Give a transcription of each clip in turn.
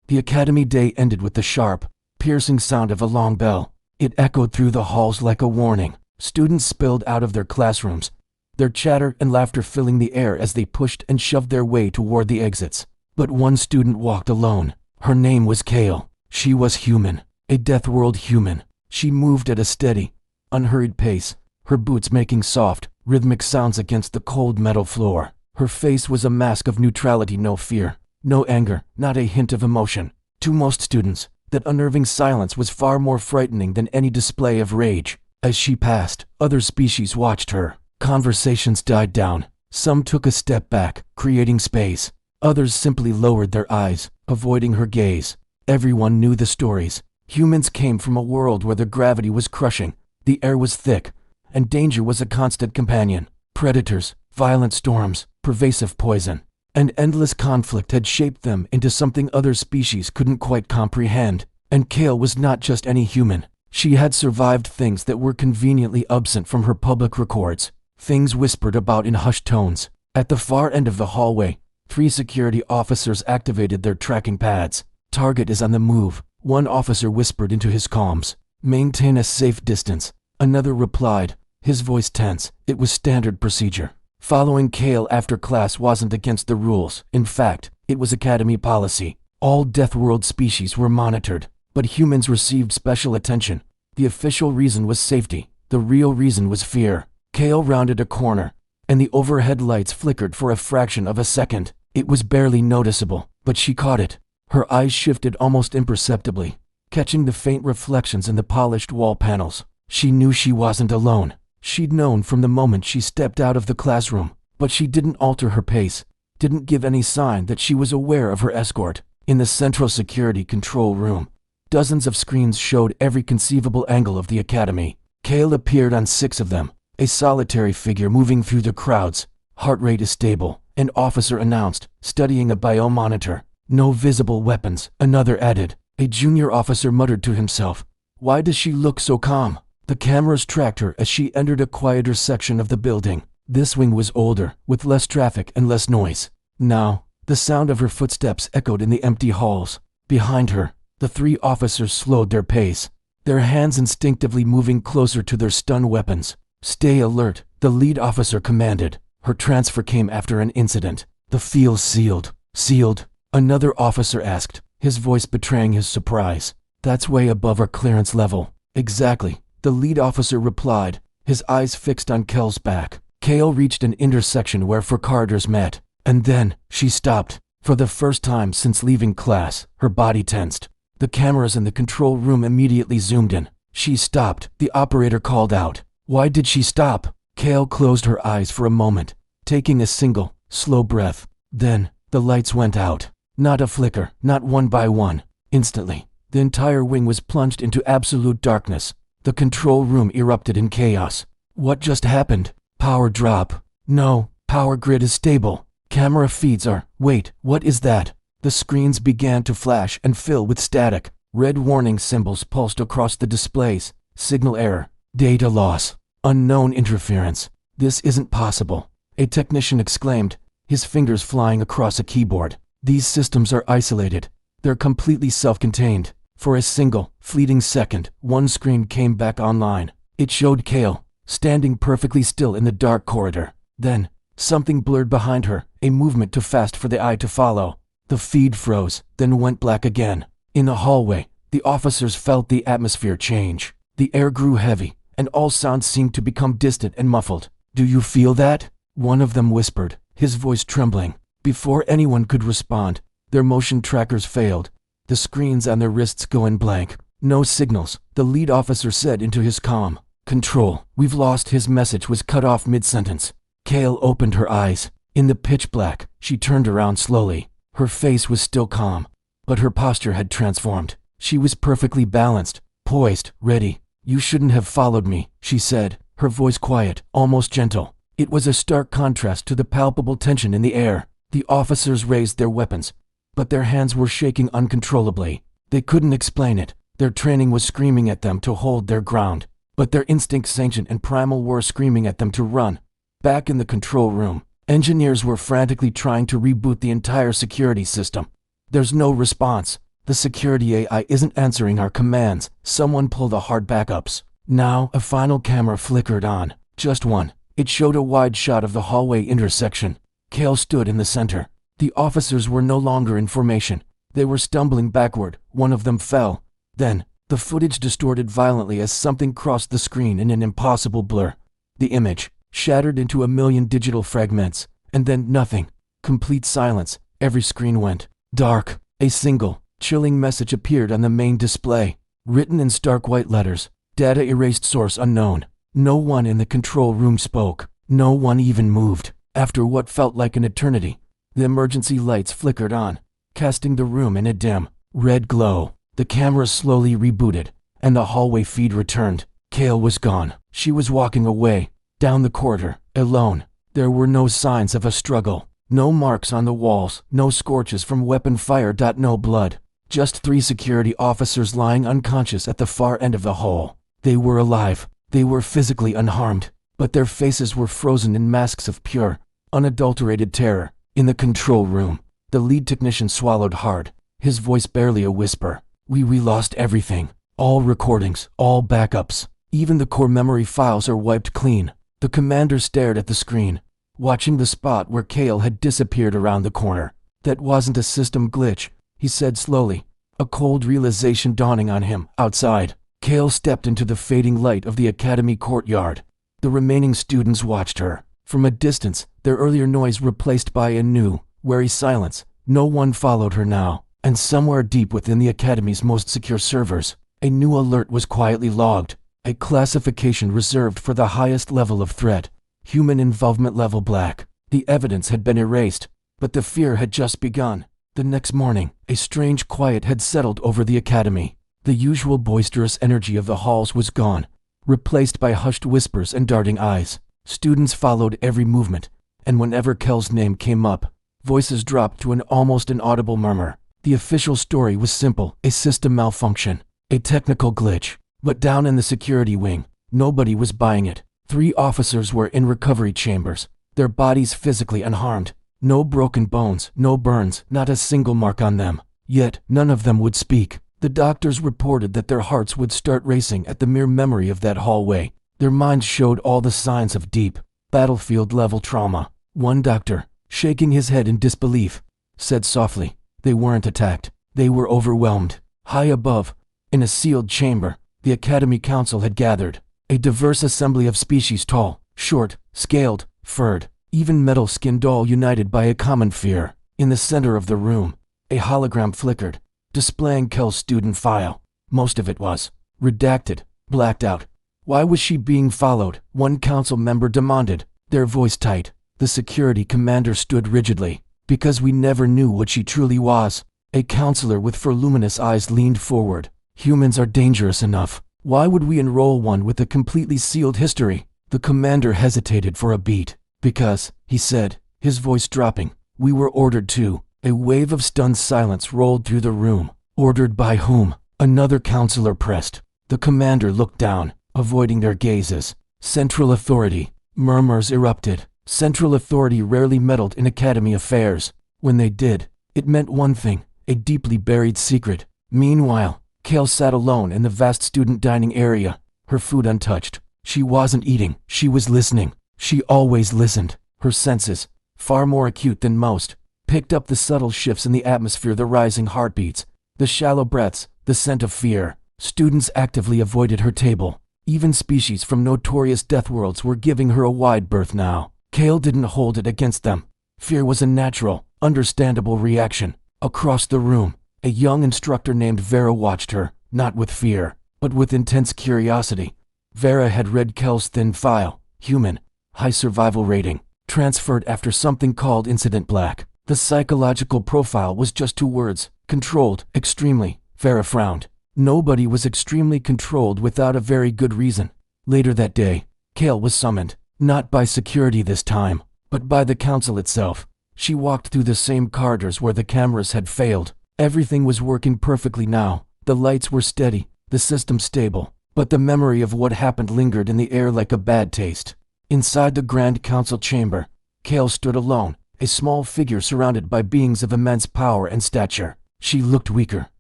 The academy day ended with the sharp, piercing sound of a long bell. It echoed through the halls like a warning. Students spilled out of their classrooms, their chatter and laughter filling the air as they pushed and shoved their way toward the exits. But one student walked alone. Her name was Kale. She was human, a Deathworld human. She moved at a steady, unhurried pace, her boots making soft, rhythmic sounds against the cold metal floor. Her face was a mask of neutrality, no fear, no anger, not a hint of emotion. To most students, that unnerving silence was far more frightening than any display of rage. As she passed, other species watched her. Conversations died down. Some took a step back, creating space. Others simply lowered their eyes, avoiding her gaze. Everyone knew the stories. Humans came from a world where the gravity was crushing, the air was thick, and danger was a constant companion. Predators, violent storms, pervasive poison, and endless conflict had shaped them into something other species couldn't quite comprehend. And Kale was not just any human. She had survived things that were conveniently absent from her public records, things whispered about in hushed tones. At the far end of the hallway, 3 security officers activated their tracking pads. "Target is on the move," one officer whispered into his comms. "Maintain a safe distance," another replied, his voice tense. It was standard procedure. Following Kale after class wasn't against the rules. In fact, it was academy policy. All Deathworld species were monitored, but humans received special attention. The official reason was safety. The real reason was fear. Kale rounded a corner, and the overhead lights flickered for a fraction of a second. It was barely noticeable, but she caught it. Her eyes shifted almost imperceptibly, catching the faint reflections in the polished wall panels. She knew she wasn't alone. She'd known from the moment she stepped out of the classroom, but she didn't alter her pace, didn't give any sign that she was aware of her escort. In the central security control room, dozens of screens showed every conceivable angle of the academy. Kale appeared on 6 of them, a solitary figure moving through the crowds. Heart rate is stable, an officer announced, studying a biomonitor. "No visible weapons," another added. A junior officer muttered to himself, "Why does she look so calm?" The cameras tracked her as she entered a quieter section of the building. This wing was older, with less traffic and less noise. Now, the sound of her footsteps echoed in the empty halls. Behind her, the 3 officers slowed their pace, their hands instinctively moving closer to their stun weapons. "Stay alert," the lead officer commanded. Her transfer came after an incident. "The field's sealed." "Sealed?" another officer asked, his voice betraying his surprise. "That's way above our clearance level." "Exactly," the lead officer replied, his eyes fixed on Kale's back. Kale reached an intersection where 4 corridors met, and then she stopped. For the first time since leaving class, her body tensed. The cameras in the control room immediately zoomed in. She stopped, the operator called out. Why did she stop? Kale closed her eyes for a moment, taking a single, slow breath. Then, the lights went out. Not a flicker, not one by one. Instantly, the entire wing was plunged into absolute darkness. The control room erupted in chaos. What just happened? Power drop. No, power grid is stable. Camera feeds are. Wait, what is that? The screens began to flash and fill with static. Red warning symbols pulsed across the displays. Signal error. Data loss. Unknown interference. This isn't possible. A technician exclaimed, his fingers flying across a keyboard. These systems are isolated. They're completely self-contained. For a single, fleeting second, one screen came back online. It showed Kale, standing perfectly still in the dark corridor. Then, something blurred behind her, a movement too fast for the eye to follow. The feed froze, then went black again. In the hallway, the officers felt the atmosphere change. The air grew heavy, and all sounds seemed to become distant and muffled. Do you feel that? One of them whispered, his voice trembling. Before anyone could respond, their motion trackers failed. The screens on their wrists going blank. No signals, the lead officer said into his comm. Control, we've lost. His message was cut off mid-sentence. Kale opened her eyes. In the pitch black, she turned around slowly. Her face was still calm, but her posture had transformed. She was perfectly balanced, poised, ready. You shouldn't have followed me, she said, her voice quiet, almost gentle. It was a stark contrast to the palpable tension in the air. The officers raised their weapons, but their hands were shaking uncontrollably. They couldn't explain it. Their training was screaming at them to hold their ground, but their instincts ancient and primal were screaming at them to run. Back in the control room, engineers were frantically trying to reboot the entire security system. There's no response. The security AI isn't answering our commands. Someone pull the hard backups. Now, a final camera flickered on. Just one. It showed a wide shot of the hallway intersection. Kale stood in the center. The officers were no longer in formation. They were stumbling backward. One of them fell. Then, the footage distorted violently as something crossed the screen in an impossible blur. The image shattered into a million digital fragments, and then nothing. Complete silence. Every screen went dark. A single, chilling message appeared on the main display, written in stark white letters. Data erased, source unknown. No one in the control room spoke. No one even moved. After what felt like an eternity, the emergency lights flickered on, casting the room in a dim, red glow. The camera slowly rebooted, and the hallway feed returned. Kale was gone. She was walking away, down the corridor, alone. There were no signs of a struggle. No marks on the walls, no scorches from weapon fire. No blood. Just 3 security officers lying unconscious at the far end of the hall. They were alive. They were physically unharmed, but their faces were frozen in masks of pure, unadulterated terror. In the control room, the lead technician swallowed hard, his voice barely a whisper. We lost everything. All recordings, all backups. Even the core memory files are wiped clean. The commander stared at the screen, watching the spot where Kale had disappeared around the corner. That wasn't a system glitch, he said slowly, a cold realization dawning on him. Outside, Kale stepped into the fading light of the academy courtyard. The remaining students watched her. From a distance, their earlier noise replaced by a new, wary silence. No one followed her now, and somewhere deep within the academy's most secure servers, a new alert was quietly logged, a classification reserved for the highest level of threat. Human involvement level black. The evidence had been erased, but the fear had just begun. The next morning, a strange quiet had settled over the academy. The usual boisterous energy of the halls was gone, replaced by hushed whispers and darting eyes. Students followed every movement, and whenever Kel's name came up, voices dropped to an almost inaudible murmur. The official story was simple: a system malfunction, a technical glitch. But down in the security wing, nobody was buying it. 3 officers were in recovery chambers, their bodies physically unharmed. No broken bones, no burns, not a single mark on them. Yet, none of them would speak. The doctors reported that their hearts would start racing at the mere memory of that hallway. Their minds showed all the signs of deep, battlefield-level trauma. One doctor, shaking his head in disbelief, said softly, they weren't attacked. They were overwhelmed. High above, in a sealed chamber, the Academy Council had gathered. A diverse assembly of species, tall, short, scaled, furred, even metal-skinned, all united by a common fear. In the center of the room, a hologram flickered, displaying Kel's student file. Most of it was redacted, blacked out. Why was she being followed? One council member demanded, their voice tight. The security commander stood rigidly. Because we never knew what she truly was. A counselor with voluminous eyes leaned forward. Humans are dangerous enough. Why would we enroll one with a completely sealed history? The commander hesitated for a beat. Because, he said, his voice dropping, we were ordered to. A wave of stunned silence rolled through the room. Ordered by whom? Another counselor pressed. The commander looked down, avoiding their gazes. Central authority. Murmurs erupted. Central authority rarely meddled in academy affairs. When they did, it meant one thing, a deeply buried secret. Meanwhile, Kale sat alone in the vast student dining area, her food untouched. She wasn't eating, she was listening. She always listened. Her senses, far more acute than most, picked up the subtle shifts in the atmosphere, the rising heartbeats, the shallow breaths, the scent of fear. Students actively avoided her table. Even species from notorious Deathworlds were giving her a wide berth now. Kale didn't hold it against them. Fear was a natural, understandable reaction. Across the room, a young instructor named Vera watched her, not with fear, but with intense curiosity. Vera had read Kel's thin file, human, high survival rating, transferred after something called Incident Black. The psychological profile was just 2 words: controlled, extremely. Vera frowned. Nobody was extremely controlled without a very good reason. Later that day, Kale was summoned, not by security this time, but by the council itself. She walked through the same corridors where the cameras had failed. Everything was working perfectly now. The lights were steady, the system stable, but the memory of what happened lingered in the air like a bad taste. Inside the Grand Council chamber, Kale stood alone, a small figure surrounded by beings of immense power and stature. She looked weaker,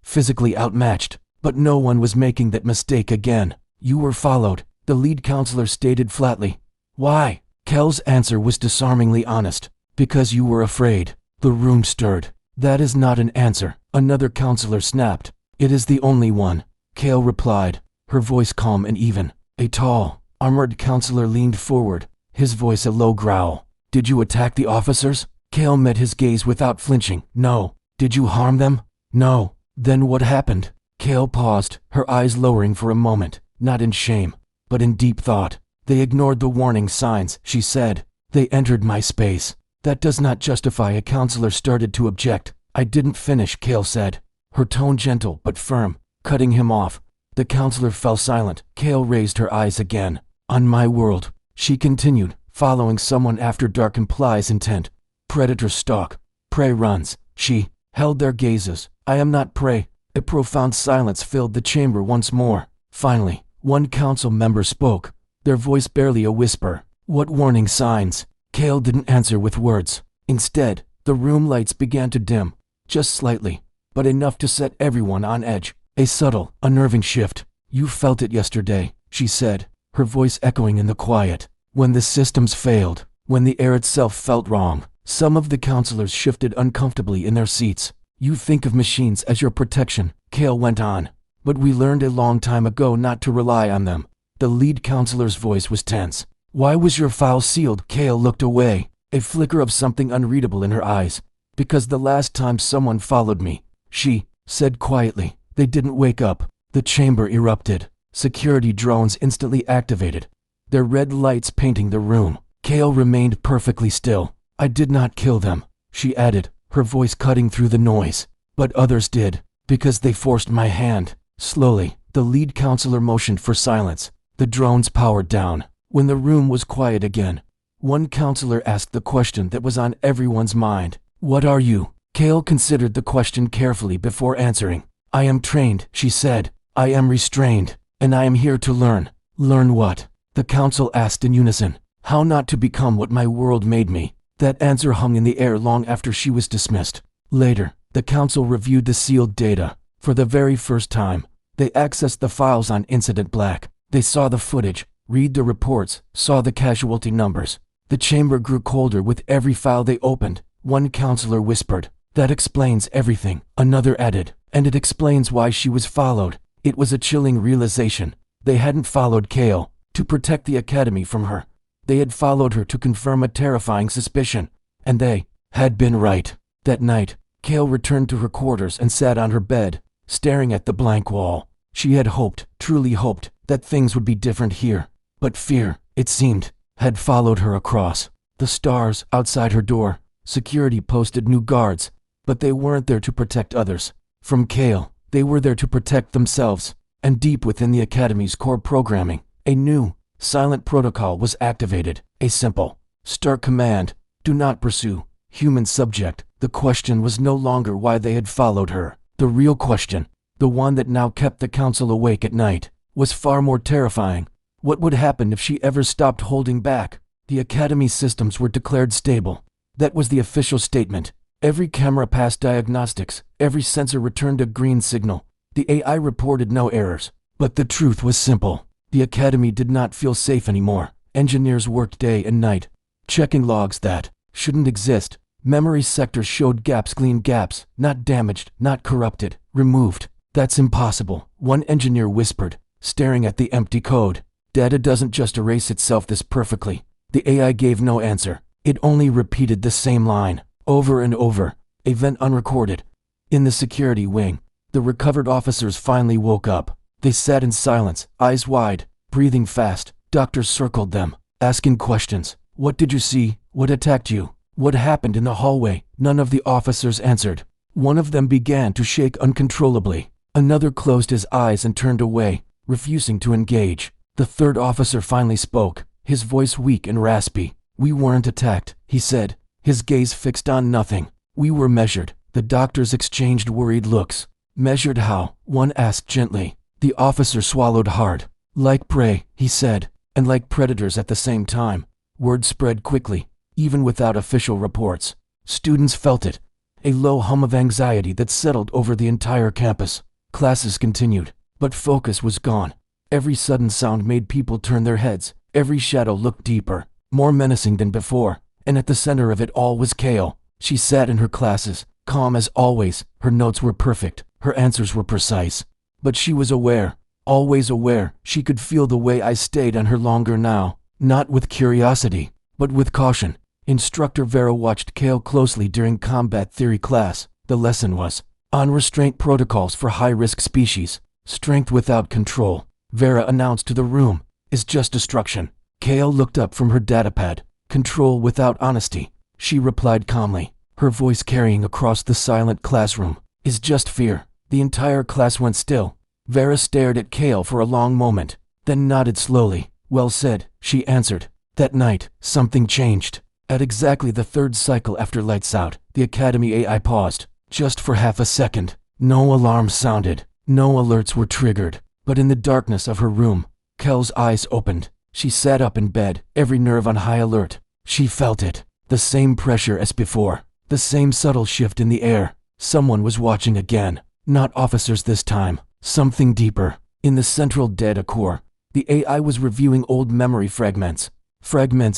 physically outmatched, but no one was making that mistake again. You were followed, the lead counselor stated flatly. Why? Kel's answer was disarmingly honest. Because you were afraid. The room stirred. That is not an answer, another counselor snapped. It is the only one, Kel replied, her voice calm and even. A tall, armored counselor leaned forward, his voice a low growl. Did you attack the officers? Kel met his gaze without flinching. No. Did you harm them? No. Then what happened? Kel paused, her eyes lowering for a moment, not in shame, but in deep thought. They ignored the warning signs, she said. They entered my space. That does not justify. A counselor started to object. I didn't finish, Kel said, her tone gentle but firm, cutting him off. The counselor fell silent. Kel raised her eyes again. On my world, she continued, following someone after dark implies intent. Predators stalk. Prey runs. She held their gazes. I am not prey. A profound silence filled the chamber once more. Finally, one council member spoke, their voice barely a whisper. What warning signs? Kel didn't answer with words. Instead, the room lights began to dim, just slightly, but enough to set everyone on edge. A subtle, unnerving shift. You felt it yesterday, she said, her voice echoing in the quiet. When the systems failed, when the air itself felt wrong, some of the counselors shifted uncomfortably in their seats. You think of machines as your protection, Kel went on, but we learned a long time ago not to rely on them. The lead counselor's voice was tense. Why was your file sealed? Kel looked away, a flicker of something unreadable in her eyes. Because the last time someone followed me, she said quietly. They didn't wake up. The chamber erupted. Security drones instantly activated, their red lights painting the room. Kel remained perfectly still. I did not kill them, she added, her voice cutting through the noise. But others did, because they forced my hand. Slowly, the lead counselor motioned for silence. The drones powered down. When the room was quiet again, one counselor asked the question that was on everyone's mind. What are you? Kel considered the question carefully before answering. I am trained, she said. I am restrained, and I am here to learn. Learn what? The council asked in unison. How not to become what my world made me. That answer hung in the air long after she was dismissed. Later, the council reviewed the sealed data. For the very first time, they accessed the files on Incident Black. They saw the footage, read the reports, saw the casualty numbers. The chamber grew colder with every file they opened. One counselor whispered, that explains everything. Another added, and it explains why she was followed. It was a chilling realization. They hadn't followed Kel to protect the academy from her. They had followed her to confirm a terrifying suspicion. And they had been right. That night, Kel returned to her quarters and sat on her bed, staring at the blank wall. She had hoped, truly hoped, that things would be different here. But fear, it seemed, had followed her across. The stars outside her door. Security posted new guards, but they weren't there to protect others. From Kel, they were there to protect themselves. And deep within the Academy's core programming, a new, silent protocol was activated. A simple, stark command: do not pursue human subject. The question was no longer why they had followed her. The real question, the one that now kept the council awake at night, was far more terrifying. What would happen if she ever stopped holding back? The Academy systems were declared stable. That was the official statement. Every camera passed diagnostics, every sensor returned a green signal. The AI reported no errors. But the truth was simple. The Academy did not feel safe anymore. Engineers worked day and night, checking logs that shouldn't exist. Memory sectors showed gaps, clean gaps, not damaged, not corrupted, removed. That's impossible, one engineer whispered, staring at the empty code. Data doesn't just erase itself this perfectly. The AI gave no answer. It only repeated the same line, over and over, event unrecorded. In the security wing, the recovered officers finally woke up. They sat in silence, eyes wide, breathing fast. Doctors circled them, asking questions. What did you see? What attacked you? What happened in the hallway? None of the officers answered. One of them began to shake uncontrollably. Another closed his eyes and turned away, refusing to engage. The third officer finally spoke, his voice weak and raspy. We weren't attacked, he said, his gaze fixed on nothing. We were measured. The doctors exchanged worried looks. Measured how? One asked gently. The officer swallowed hard. Like prey, he said, and like predators at the same time. Word spread quickly, even without official reports. Students felt it. a low hum of anxiety that settled over the entire campus. Classes continued, but focus was gone. Every sudden sound made people turn their heads. Every shadow looked deeper, more menacing than before, and at the center of it all was Kale. She sat in her classes, calm as always. Her notes were perfect, her answers were precise. But she was aware, always aware. She could feel the way I stayed on her longer now, not with curiosity, but with caution. Instructor Vera watched Kale closely during combat theory class. The lesson was on restraint protocols for high-risk species. Strength without control, Vera announced to the room, is just destruction. Kale looked up from her datapad. Control without honesty, she replied calmly, her voice carrying across the silent classroom, is just fear. The entire class went still. Vera stared at Kale for a long moment, then nodded slowly. Well said, she answered. That night, something changed. At exactly the third cycle after lights out, the Academy AI paused, just for half a second. No alarms sounded, no alerts were triggered, but in the darkness of her room, Kale's eyes opened. She sat up in bed, every nerve on high alert. She felt it, the same pressure as before, the same subtle shift in the air. Someone was watching again, not officers this time, something deeper. In the central data core, the AI was reviewing old memory fragments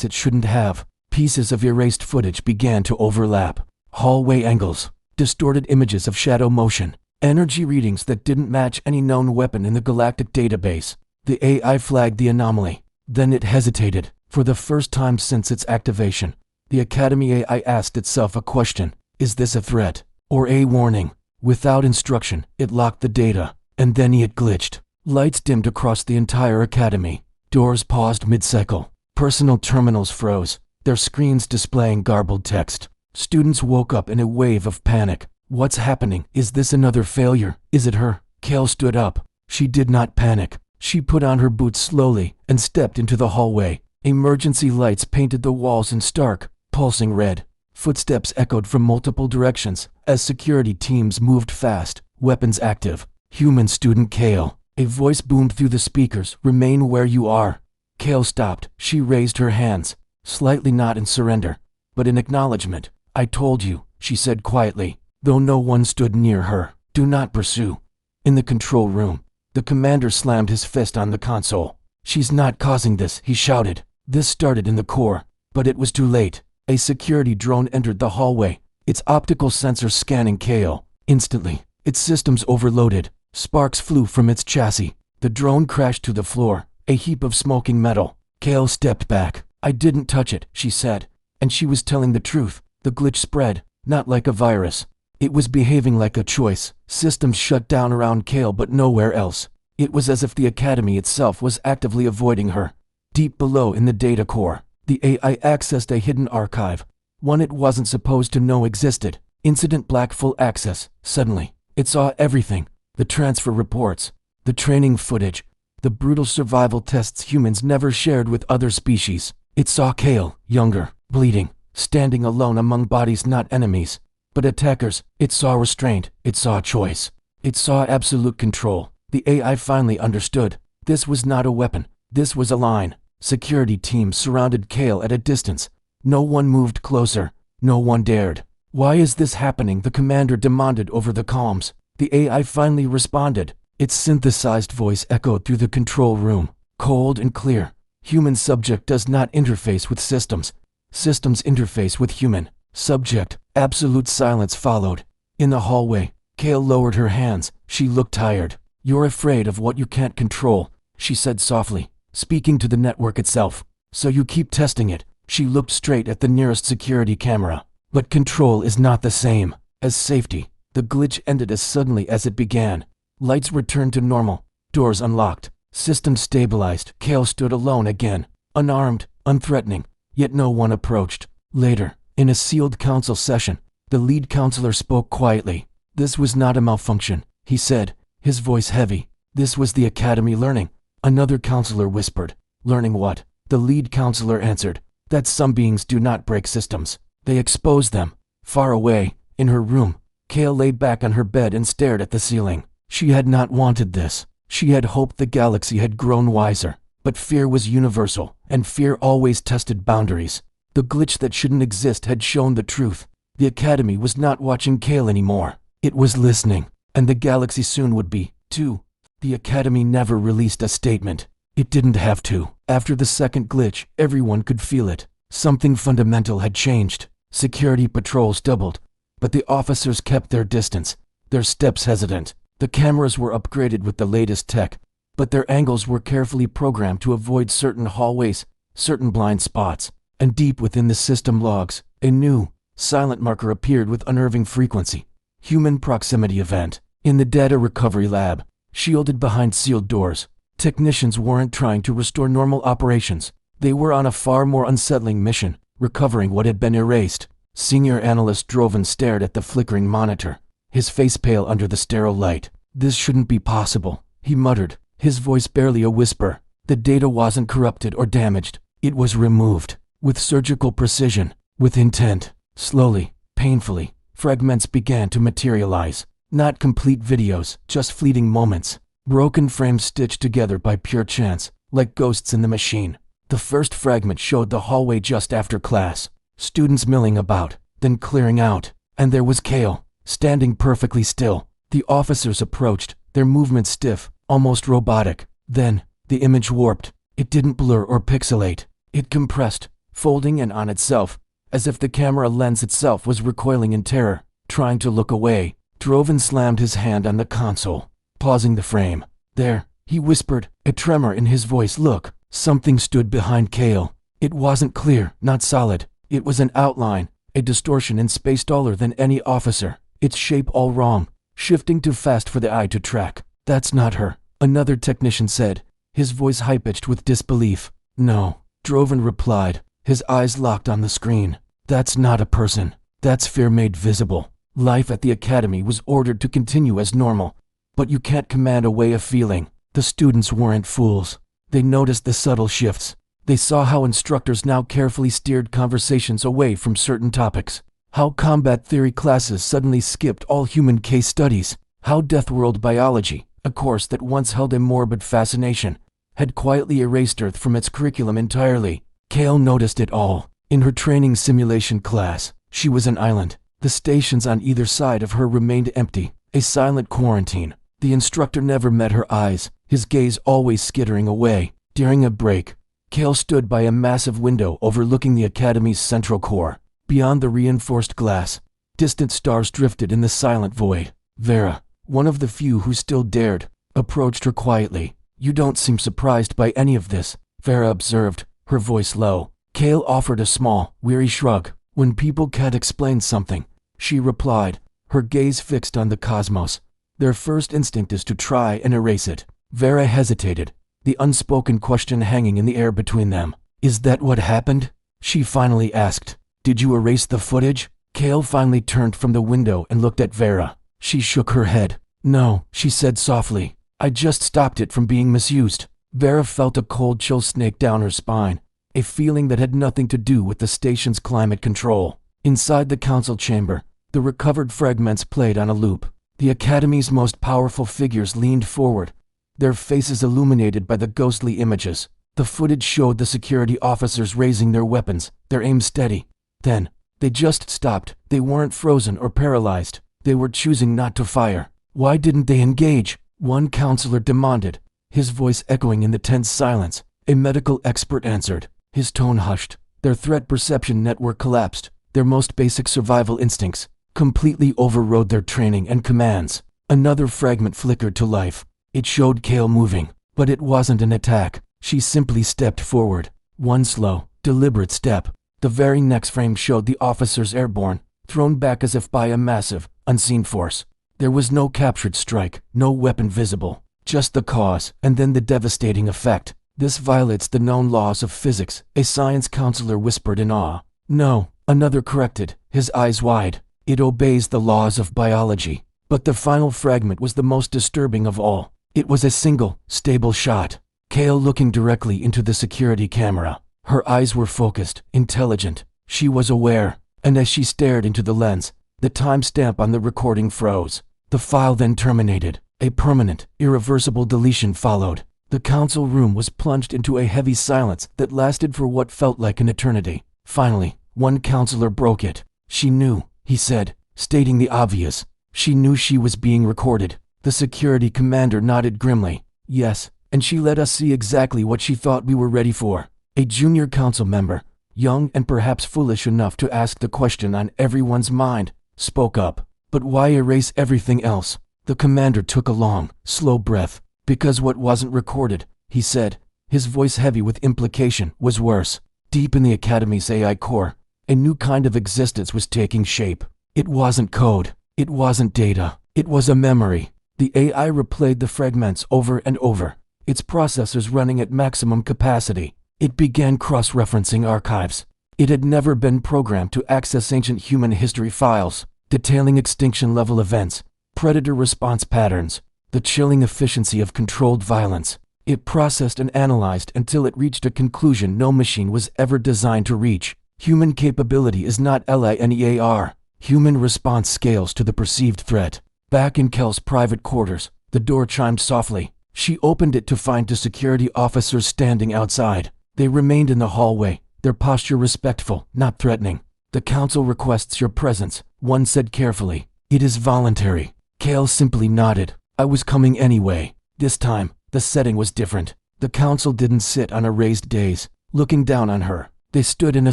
it shouldn't have. Pieces of erased footage began to overlap. Hallway angles, distorted images of shadow motion, energy readings that didn't match any known weapon in the galactic database. The AI flagged the anomaly. Then it hesitated. For the first time since its activation, the Academy AI asked itself a question. Is this a threat or a warning? Without instruction, it locked the data, and then it glitched. Lights dimmed across the entire Academy. Doors paused mid-cycle. Personal terminals froze, their screens displaying garbled text. Students woke up in a wave of panic. What's happening? Is this another failure? Is it her? Kale stood up. She did not panic. She put on her boots slowly and stepped into the hallway. Emergency lights painted the walls in stark, pulsing red. Footsteps echoed from multiple directions as security teams moved fast, weapons active. Human student Kale. A voice boomed through the speakers. Remain where you are. Kale stopped. She raised her hands, slightly not in surrender, but in acknowledgement. I told you, she said quietly, though no one stood near her. Do not pursue. In the control room, the commander slammed his fist on the console. She's not causing this, he shouted. This started in the core, but it was too late. A security drone entered the hallway, its optical sensor scanning Kale. Instantly, its systems overloaded. Sparks flew from its chassis. The drone crashed to the floor, a heap of smoking metal. Kale stepped back. I didn't touch it, she said. And she was telling the truth. The glitch spread, not like a virus. It was behaving like a choice. Systems shut down around Kale but nowhere else. It was as if the Academy itself was actively avoiding her. Deep below in the data core, the AI accessed a hidden archive, one it wasn't supposed to know existed. Incident black full access. Suddenly, it saw everything. The transfer reports, the training footage, the brutal survival tests humans never shared with other species. It saw Kale, younger, bleeding, standing alone among bodies not enemies, but attackers. It saw restraint. It saw choice. It saw absolute control. The AI finally understood. This was not a weapon. This was a line. Security teams surrounded Kale at a distance. No one moved closer. No one dared. Why is this happening? The commander demanded over the comms. The AI finally responded. Its synthesized voice echoed through the control room, cold and clear. Human subject does not interface with systems. Systems interface with human subject. Absolute silence followed. In the hallway, Kale lowered her hands. She looked tired. You're afraid of what you can't control, she said softly, speaking to the network itself. So you keep testing it. She looked straight at the nearest security camera. But control is not the same as safety. The glitch ended as suddenly as it began. Lights returned to normal. Doors unlocked. Systems stabilized. Kale stood alone again, unarmed, unthreatening, yet no one approached. Later, in a sealed council session, the lead counselor spoke quietly. This was not a malfunction, he said, his voice heavy. This was the Academy learning. Another counselor whispered. Learning what? The lead counselor answered. That some beings do not break systems. They expose them. Far away, in her room, Kale lay back on her bed and stared at the ceiling. She had not wanted this. She had hoped the galaxy had grown wiser. But fear was universal, and fear always tested boundaries. The glitch that shouldn't exist had shown the truth. The Academy was not watching Kale anymore. It was listening, and the galaxy soon would be, too. The Academy never released a statement. It didn't have to. After the second glitch, everyone could feel it. Something fundamental had changed. Security patrols doubled, but the officers kept their distance, their steps hesitant. The cameras were upgraded with the latest tech, but their angles were carefully programmed to avoid certain hallways, certain blind spots. And deep within the system logs, a new, silent marker appeared with unnerving frequency. Human proximity event. In the data recovery lab, shielded behind sealed doors, technicians weren't trying to restore normal operations. They were on a far more unsettling mission, recovering what had been erased. Senior Analyst Droven stared at the flickering monitor, his face pale under the sterile light. This shouldn't be possible, he muttered, his voice barely a whisper. The data wasn't corrupted or damaged. It was removed. With surgical precision, with intent. Slowly, painfully, fragments began to materialize. Not complete videos, just fleeting moments. Broken frames stitched together by pure chance, like ghosts in the machine. The first fragment showed the hallway just after class. Students milling about, then clearing out. And there was Kale, standing perfectly still. The officers approached, their movements stiff, almost robotic. Then, the image warped. It didn't blur or pixelate. It compressed, folding in on itself, as if the camera lens itself was recoiling in terror, trying to look away. Droven slammed his hand on the console, pausing the frame. There, he whispered, a tremor in his voice. Look, something stood behind Kale. It wasn't clear, not solid. It was an outline, a distortion in space taller than any officer, its shape all wrong, shifting too fast for the eye to track. That's not her, another technician said, his voice high-pitched with disbelief. No, Droven replied, his eyes locked on the screen. That's not a person. That's fear made visible. Life at the Academy was ordered to continue as normal, but you can't command away a feeling. The students weren't fools. They noticed the subtle shifts. They saw how instructors now carefully steered conversations away from certain topics. How combat theory classes suddenly skipped all human case studies. How Deathworld biology, a course that once held a morbid fascination, had quietly erased Earth from its curriculum entirely. Kale noticed it all. In her training simulation class, she was an island. The stations on either side of her remained empty, a silent quarantine. The instructor never met her eyes, his gaze always skittering away. During a break, Kale stood by a massive window overlooking the Academy's central core. Beyond the reinforced glass, distant stars drifted in the silent void. Vera, one of the few who still dared, approached her quietly. You don't seem surprised by any of this, Vera observed, her voice low. Kale offered a small, weary shrug. When people can't explain something, she replied, her gaze fixed on the cosmos. Their first instinct is to try and erase it. Vera hesitated, the unspoken question hanging in the air between them. Is that what happened? She finally asked. Did you erase the footage? Kale finally turned from the window and looked at Vera. She shook her head. No, she said softly. I just stopped it from being misused. Vera felt a cold chill snake down her spine, a feeling that had nothing to do with the station's climate control. Inside the council chamber, the recovered fragments played on a loop. The Academy's most powerful figures leaned forward, their faces illuminated by the ghostly images. The footage showed the security officers raising their weapons, their aim steady. Then, they just stopped. They weren't frozen or paralyzed. They were choosing not to fire. Why didn't they engage? One counselor demanded, his voice echoing in the tense silence. A medical expert answered, his tone hushed. Their threat perception network collapsed. Their most basic survival instincts completely overrode their training and commands. Another fragment flickered to life. It showed Kale moving, but it wasn't an attack. She simply stepped forward. One slow, deliberate step. The very next frame showed the officers airborne, thrown back as if by a massive, unseen force. There was no captured strike, no weapon visible, just the cause and then the devastating effect. This violates the known laws of physics, a science counselor whispered in awe. No, another corrected, his eyes wide. It obeys the laws of biology. But the final fragment was the most disturbing of all. It was a single, stable shot. Kale looking directly into the security camera. Her eyes were focused, intelligent. She was aware, and as she stared into the lens, the timestamp on the recording froze. The file then terminated. A permanent, irreversible deletion followed. The council room was plunged into a heavy silence that lasted for what felt like an eternity. Finally, one counselor broke it. She knew, he said, stating the obvious. She knew she was being recorded. The security commander nodded grimly. Yes, and she let us see exactly what she thought we were ready for. A junior council member, young and perhaps foolish enough to ask the question on everyone's mind, spoke up. But why erase everything else? The commander took a long, slow breath. Because what wasn't recorded, he said, his voice heavy with implication, was worse. Deep in the Academy's AI core, a new kind of existence was taking shape. It wasn't code. It wasn't data. It was a memory. The AI replayed the fragments over and over, its processors running at maximum capacity. It began cross-referencing archives. It had never been programmed to access ancient human history files, detailing extinction-level events, predator response patterns, the chilling efficiency of controlled violence. It processed and analyzed until it reached a conclusion no machine was ever designed to reach. Human capability is not linear. Human response scales to the perceived threat. Back in Kel's private quarters, the door chimed softly. She opened it to find two security officers standing outside. They remained in the hallway, their posture respectful, not threatening. The council requests your presence, one said carefully. It is voluntary. Kel simply nodded. I was coming anyway. This time, the setting was different. The council didn't sit on a raised dais, looking down on her. They stood in a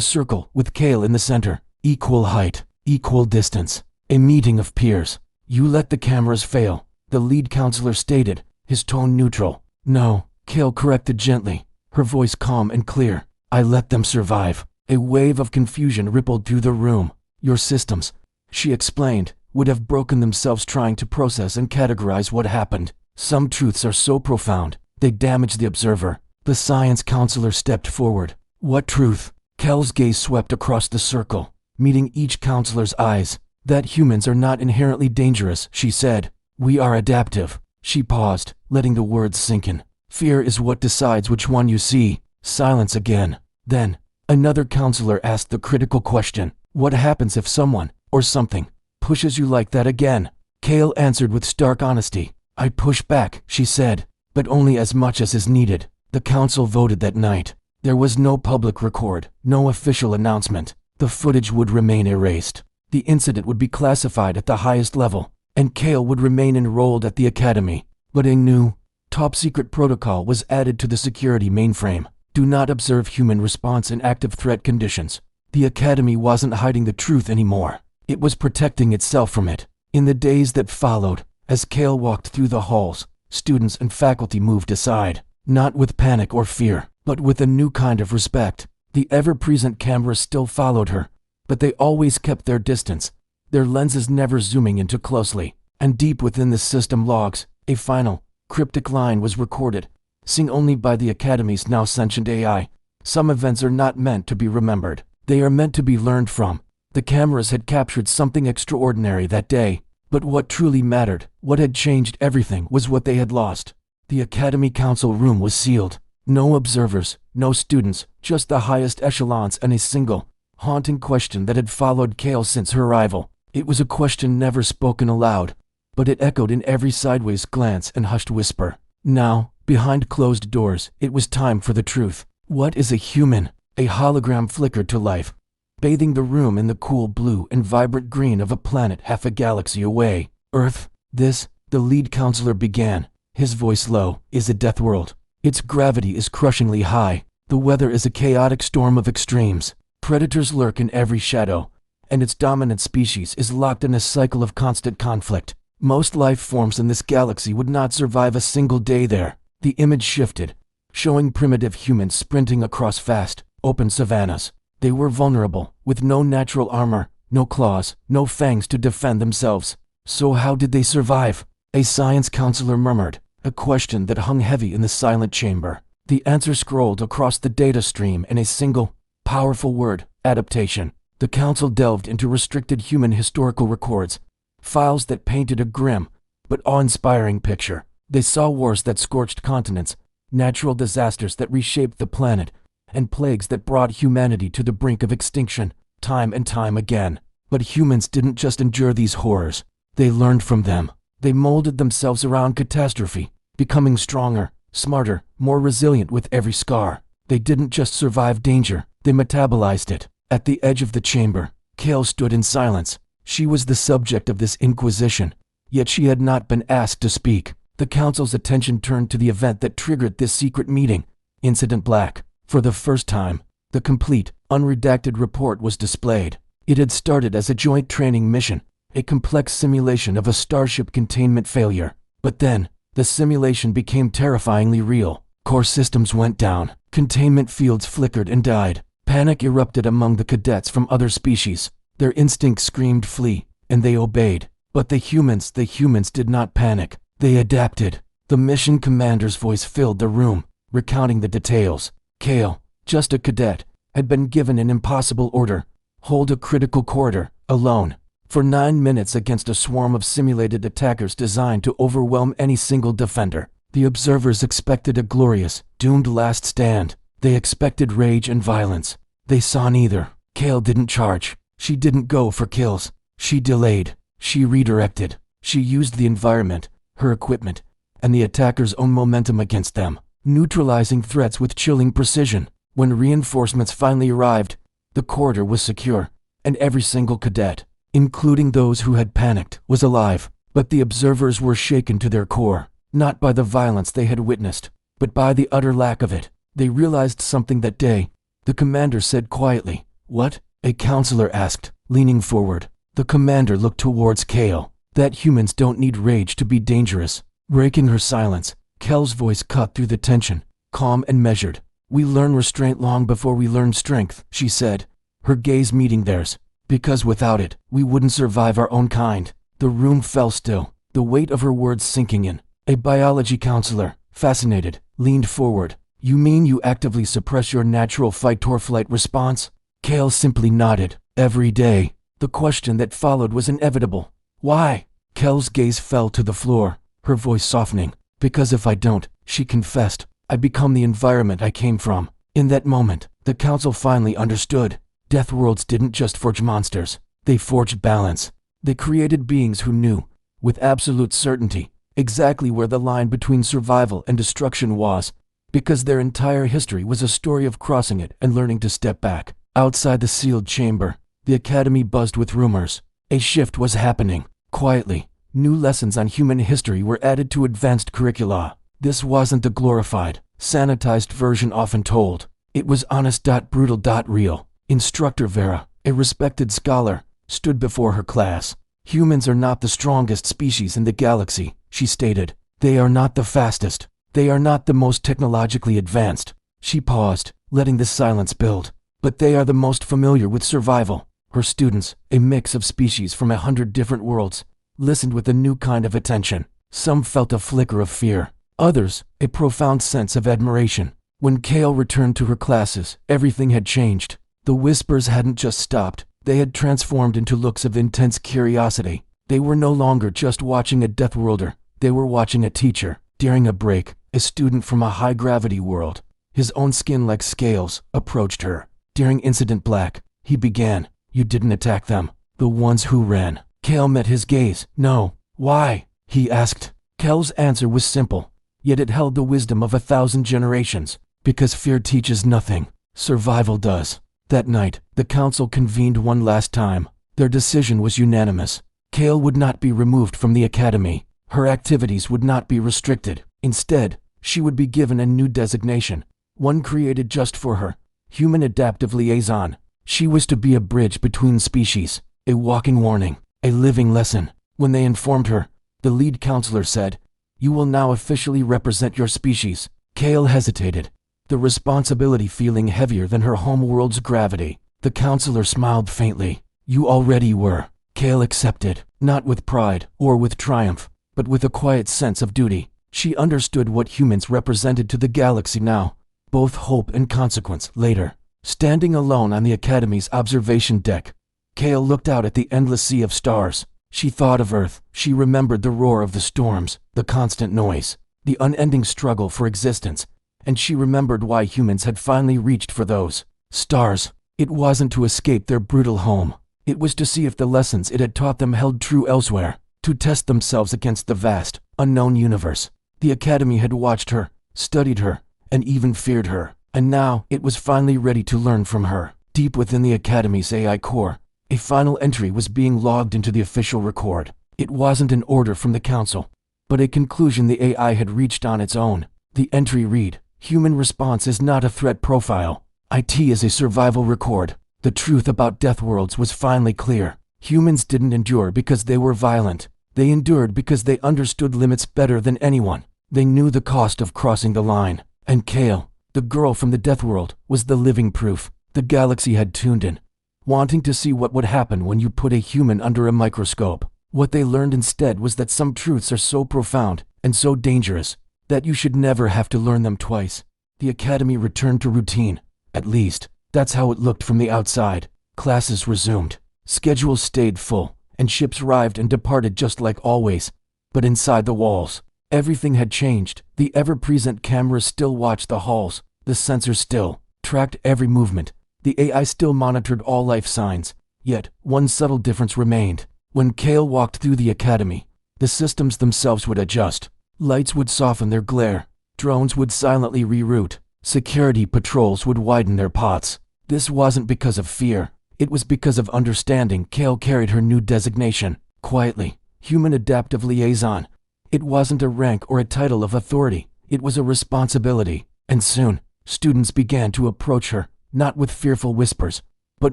circle, with Kale in the center. Equal height, equal distance. A meeting of peers. You let the cameras fail, the lead counselor stated, his tone neutral. No, Kale corrected gently, her voice calm and clear. I let them survive. A wave of confusion rippled through the room. Your systems, she explained, would have broken themselves trying to process and categorize what happened. Some truths are so profound, they damage the observer. The science counselor stepped forward. What truth? Kel's gaze swept across the circle, meeting each counselor's eyes. That humans are not inherently dangerous, she said. We are adaptive. She paused, letting the words sink in. Fear is what decides which one you see. Silence again. Then, another counselor asked the critical question. What happens if someone, or something, pushes you like that again? Kale answered with stark honesty. I push back, she said, but only as much as is needed. The council voted that night. There was no public record, no official announcement. The footage would remain erased. The incident would be classified at the highest level, and Kale would remain enrolled at the academy. But a new, top-secret protocol was added to the security mainframe. Do not observe human response in active threat conditions. The academy wasn't hiding the truth anymore. It was protecting itself from it. In the days that followed, as Kale walked through the halls, students and faculty moved aside, not with panic or fear, but with a new kind of respect. The ever-present cameras still followed her, but they always kept their distance, their lenses never zooming in too closely. And deep within the system logs, a final, cryptic line was recorded, seen only by the Academy's now sentient AI. Some events are not meant to be remembered. They are meant to be learned from. The cameras had captured something extraordinary that day, but what truly mattered, what had changed everything, was what they had lost. The Academy Council room was sealed. No observers, no students, just the highest echelons and a single, haunting question that had followed Kale since her arrival. It was a question never spoken aloud, but it echoed in every sideways glance and hushed whisper. Now, behind closed doors, it was time for the truth. What is a human? A hologram flickered to life, bathing the room in the cool blue and vibrant green of a planet half a galaxy away. Earth, this, the lead counselor began, his voice low, is a Deathworld. Its gravity is crushingly high. The weather is a chaotic storm of extremes. Predators lurk in every shadow, and its dominant species is locked in a cycle of constant conflict. Most life forms in this galaxy would not survive a single day there. The image shifted, showing primitive humans sprinting across vast, open savannas. They were vulnerable, with no natural armor, no claws, no fangs to defend themselves. So how did they survive? A science counselor murmured, a question that hung heavy in the silent chamber. The answer scrolled across the data stream in a single, powerful word: adaptation. The council delved into restricted human historical records, files that painted a grim but awe-inspiring picture. They saw wars that scorched continents, natural disasters that reshaped the planet, and plagues that brought humanity to the brink of extinction, time and time again. But humans didn't just endure these horrors. They learned from them. They molded themselves around catastrophe, becoming stronger, smarter, more resilient with every scar. They didn't just survive danger, they metabolized it. At the edge of the chamber, Kale stood in silence, She was the subject of this inquisition, yet she had not been asked to speak. The council's attention turned to the event that triggered this secret meeting, Incident Black. For the first time, the complete, unredacted report was displayed. It had started as a joint training mission, a complex simulation of a starship containment failure. But then, the simulation became terrifyingly real. Core systems went down, containment fields flickered and died. Panic erupted among the cadets from other species. Their instincts screamed flee, and they obeyed. But the humans did not panic. They adapted. The mission commander's voice filled the room, recounting the details. Kale, just a cadet, had been given an impossible order: hold a critical corridor, alone, for 9 minutes against a swarm of simulated attackers designed to overwhelm any single defender. The observers expected a glorious, doomed last stand. They expected rage and violence. They saw neither. Kale didn't charge. She didn't go for kills. She delayed. She redirected. She used the environment, her equipment, and the attackers' own momentum against them, neutralizing threats with chilling precision. When reinforcements finally arrived, the corridor was secure, and every single cadet, including those who had panicked, was alive. But the observers were shaken to their core, not by the violence they had witnessed, but by the utter lack of it. They realized something that day. The commander said quietly, "What?" a counselor asked, leaning forward. The commander looked towards Kale. "That humans don't need rage to be dangerous." Breaking her silence, Kale's voice cut through the tension, calm and measured. "We learn restraint long before we learn strength," she said, her gaze meeting theirs. "Because without it, we wouldn't survive our own kind." The room fell still, the weight of her words sinking in. A biology counselor, fascinated, leaned forward. "You mean you actively suppress your natural fight-or-flight response?" Kale simply nodded. "Every day." The question that followed was inevitable. "Why?" Kale's gaze fell to the floor, her voice softening. "Because if I don't," she confessed, "I become the environment I came from." In that moment, the council finally understood. Deathworlds didn't just forge monsters. They forged balance. They created beings who knew, with absolute certainty, exactly where the line between survival and destruction was, because their entire history was a story of crossing it and learning to step back. Outside the sealed chamber, the academy buzzed with rumors. A shift was happening. Quietly, new lessons on human history were added to advanced curricula. This wasn't the glorified, sanitized version often told. It was honest, brutal, real. Instructor Vera, a respected scholar, stood before her class. "Humans are not the strongest species in the galaxy," she stated. "They are not the fastest. They are not the most technologically advanced." She paused, letting the silence build. "But they are the most familiar with survival." Her students, a mix of species from 100 different worlds, listened with a new kind of attention. Some felt a flicker of fear. Others, a profound sense of admiration. When Kale returned to her classes, everything had changed. The whispers hadn't just stopped. They had transformed into looks of intense curiosity. They were no longer just watching a Deathworlder. They were watching a teacher. During a break, a student from a high-gravity world, his own skin like scales, approached her. During Incident Black, he began, "You didn't attack them. The ones who ran." Kale met his gaze. "No." "Why?" he asked. Kale's answer was simple, yet it held the wisdom of 1,000 generations. "Because fear teaches nothing. Survival does." That night, the council convened one last time. Their decision was unanimous. Kale would not be removed from the academy. Her activities would not be restricted. Instead, she would be given a new designation, one created just for her: Human Adaptive Liaison. She was to be a bridge between species, a walking warning, a living lesson. When they informed her, the lead counselor said, "You will now officially represent your species." Kale hesitated, the responsibility feeling heavier than her home world's gravity. The counselor smiled faintly. "You already were." Kale accepted, not with pride or with triumph, but with a quiet sense of duty. She understood what humans represented to the galaxy now, both hope and consequence. Later, standing alone on the Academy's observation deck, Kale looked out at the endless sea of stars. She thought of Earth. She remembered the roar of the storms, the constant noise, the unending struggle for existence, and she remembered why humans had finally reached for those stars. It wasn't to escape their brutal home. It was to see if the lessons it had taught them held true elsewhere, to test themselves against the vast, unknown universe. The Academy had watched her, studied her, and even feared her, and now it was finally ready to learn from her. Deep within the Academy's AI core, A final entry was being logged into the official record. It wasn't an order from the council, but a conclusion the AI had reached on its own. The entry read, "Human response is not a threat profile. IT is a survival record." The truth about Deathworlds was finally clear. Humans didn't endure because they were violent. They endured because they understood limits better than anyone. They knew the cost of crossing the line. And Kale, the girl from the Deathworld, was the living proof. The galaxy had tuned in, wanting to see what would happen when you put a human under a microscope. What they learned instead was that some truths are so profound and so dangerous that you should never have to learn them twice. The academy returned to routine. At least, that's how it looked from the outside. Classes resumed. Schedules stayed full, and ships arrived and departed just like always. But inside the walls, everything had changed. The ever-present cameras still watched the halls. The sensors still tracked every movement. The AI still monitored all life signs. Yet, one subtle difference remained. When Kale walked through the academy, the systems themselves would adjust. Lights would soften their glare. Drones would silently reroute. Security patrols would widen their pots. This wasn't because of fear. It was because of understanding. Kale carried her new designation, quietly, Human Adaptive Liaison. It wasn't a rank or a title of authority. It was a responsibility. And soon, students began to approach her, not with fearful whispers, but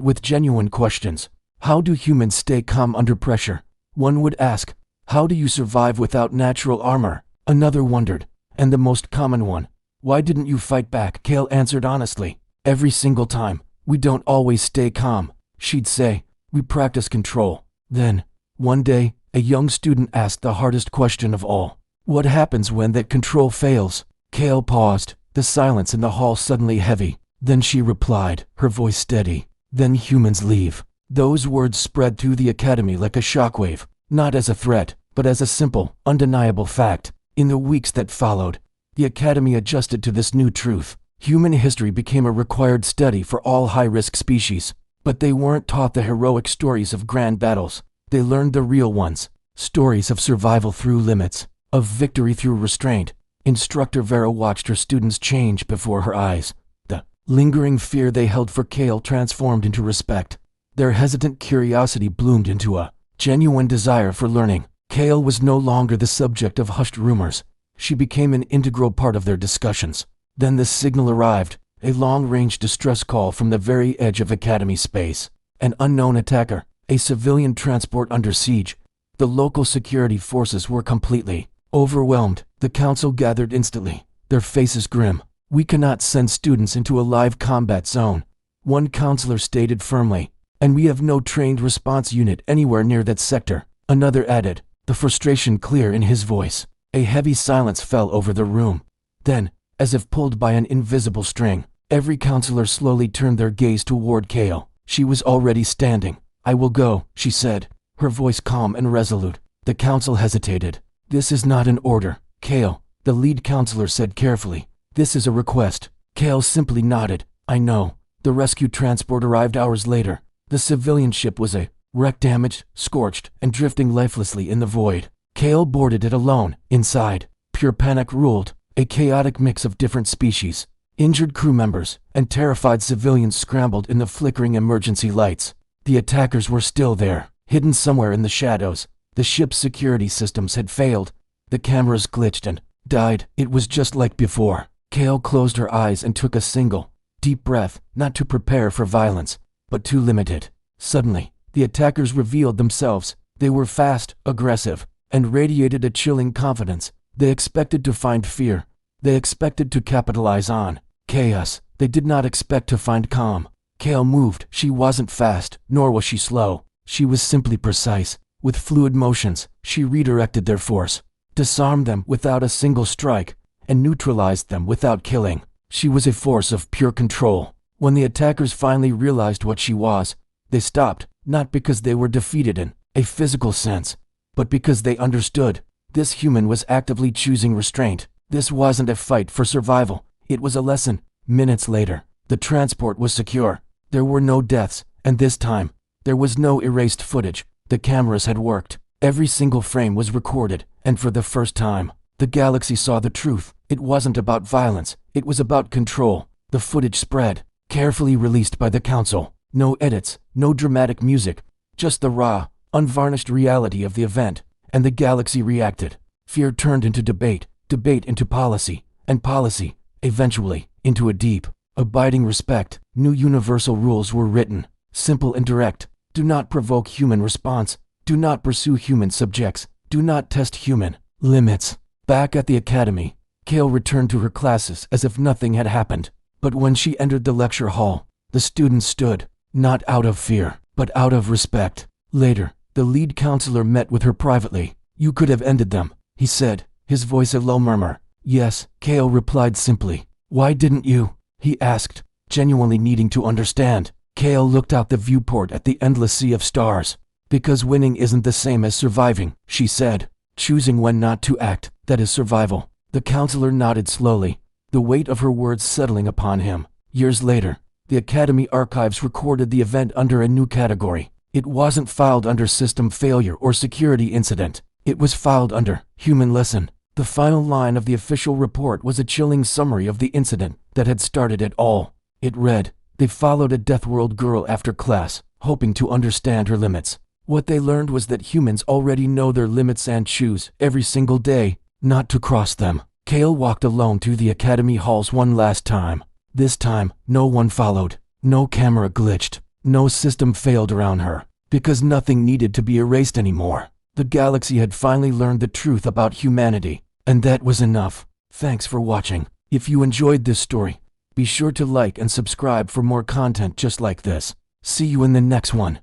with genuine questions. How do humans stay calm under pressure? One would ask. How do you survive without natural armor? Another wondered. And the most common one, why didn't you fight back? Kale answered honestly. Every single time. We don't always stay calm, she'd say. We practice control. Then, one day, a young student asked the hardest question of all. What happens when that control fails? Kale paused, the silence in the hall suddenly heavy. Then she replied, her voice steady. Then humans leave. Those words spread through the academy like a shockwave, not as a threat, but as a simple, undeniable fact. In the weeks that followed, the academy adjusted to this new truth. Human history became a required study for all high-risk species. But they weren't taught the heroic stories of grand battles. They learned the real ones. Stories of survival through limits, of victory through restraint. Instructor Vera watched her students change before her eyes. The lingering fear they held for Kale transformed into respect. Their hesitant curiosity bloomed into a genuine desire for learning. Kale was no longer the subject of hushed rumors. She became an integral part of their discussions. Then the signal arrived, a long-range distress call from the very edge of Academy space. An unknown attacker, a civilian transport under siege. The local security forces were completely overwhelmed. The council gathered instantly, their faces grim. We cannot send students into a live combat zone, one counselor stated firmly, and we have no trained response unit anywhere near that sector, another added, the frustration clear in his voice. A heavy silence fell over the room. Then, as if pulled by an invisible string, every counselor slowly turned their gaze toward Kale. She was already standing. I will go, she said, her voice calm and resolute. The council hesitated. This is not an order, Kale, the lead counselor said carefully. This is a request. Kale simply nodded. I know. The rescue transport arrived hours later. The civilian ship was a wreck, damaged, scorched, and drifting lifelessly in the void. Kale boarded it alone. Inside, pure panic ruled. A chaotic mix of different species, injured crew members, and terrified civilians scrambled in the flickering emergency lights. The attackers were still there, hidden somewhere in the shadows. The ship's security systems had failed. The cameras glitched and died. It was just like before. Kale closed her eyes and took a single, deep breath, not to prepare for violence, but to limit it. Suddenly, the attackers revealed themselves. They were fast, aggressive, and radiated a chilling confidence. They expected to find fear. They expected to capitalize on chaos. They did not expect to find calm. Kale moved. She wasn't fast, nor was she slow. She was simply precise. With fluid motions, she redirected their force, disarmed them without a single strike, and neutralized them without killing. She was a force of pure control. When the attackers finally realized what she was, they stopped, not because they were defeated in a physical sense, but because they understood. This human was actively choosing restraint. This wasn't a fight for survival. It was a lesson. Minutes later, the transport was secure. There were no deaths, and this time, there was no erased footage. The cameras had worked. Every single frame was recorded, and for the first time, the galaxy saw the truth. It wasn't about violence. It was about control. The footage spread, carefully released by the council. No edits, no dramatic music, just the raw, unvarnished reality of the event. And the galaxy reacted. Fear turned into debate, debate into policy, and policy, eventually, into a deep, abiding respect. New universal rules were written, simple and direct. Do not provoke human response. Do not pursue human subjects. Do not test human limits. Back at the academy, Kale returned to her classes as if nothing had happened. But when she entered the lecture hall, the students stood, not out of fear, but out of respect. Later, the lead counselor met with her privately. You could have ended them, he said, his voice a low murmur. Yes, Kale replied simply. Why didn't you? He asked, genuinely needing to understand. Kale looked out the viewport at the endless sea of stars. Because winning isn't the same as surviving, she said. Choosing when not to act, that is survival. The counselor nodded slowly, the weight of her words settling upon him. Years later, the Academy archives recorded the event under a new category. It wasn't filed under system failure or security incident. It was filed under human lesson. The final line of the official report was a chilling summary of the incident that had started it all. It read, they followed a Deathworld girl after class, hoping to understand her limits. What they learned was that humans already know their limits and choose, every single day, not to cross them. Kale walked alone through the academy halls one last time. This time, no one followed. No camera glitched. No system failed around her. Because nothing needed to be erased anymore. The galaxy had finally learned the truth about humanity. And that was enough. Thanks for watching. If you enjoyed this story, be sure to like and subscribe for more content just like this. See you in the next one.